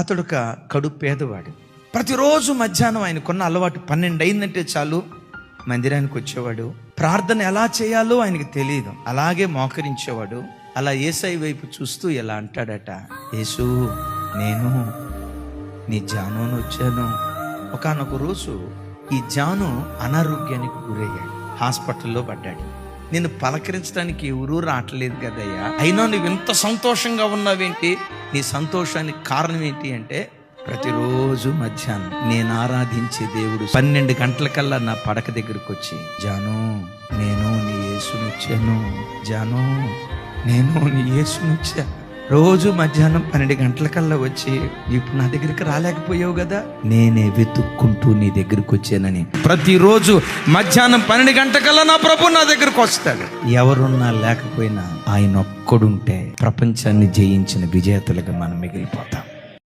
అతడు ఒక కడు పేదవాడు. ప్రతిరోజు మధ్యాహ్నం ఆయనకున్న అలవాటు 12 అయిందంటే చాలు మందిరానికి వచ్చేవాడు. ప్రార్థన ఎలా చేయాలో ఆయనకు తెలియదు, అలాగే మోకరించేవాడు. అలా యేసయ్య వైపు చూస్తూ ఎలా అంటాడట, యేసు నేను నీ జానును వచ్చాను. ఒకానొక రోజు ఈ జాను అనారోగ్యానికి గురయ్యాడు, హాస్పిటల్లో పడ్డాడు. నేను పలకరించడానికి ఎవరూ రావట్లేదు కదయ్యా, అయినా నువ్వు ఇంత సంతోషంగా ఉన్నావేంటి? నీ సంతోషానికి కారణం ఏంటి అంటే, ప్రతిరోజు మధ్యాహ్నం నేను ఆరాధించే దేవుడు 12 గంటలకల్లా నా పడక దగ్గరకు వచ్చి, జాను నేను నీ యేసునిచ్చాను, జాను నేను నీ యేసునిచ్చా. రోజు మధ్యాహ్నం 12 గంటలకల్లా వచ్చి, ఇప్పుడు నా దగ్గరికి రాలేకపోయావు కదా, నేనే వెతుక్కుంటూ నీ దగ్గరికి వచ్చానని ప్రతిరోజు మధ్యాహ్నం 12 గంటలకల్లా నా ప్రభు నా దగ్గరకు వస్తాడు. ఎవరున్నా లేకపోయినా ఆయన ఒక్కడుంటే ప్రపంచాన్ని జయించిన విజేతలుగా మనం మిగిలిపోతాం.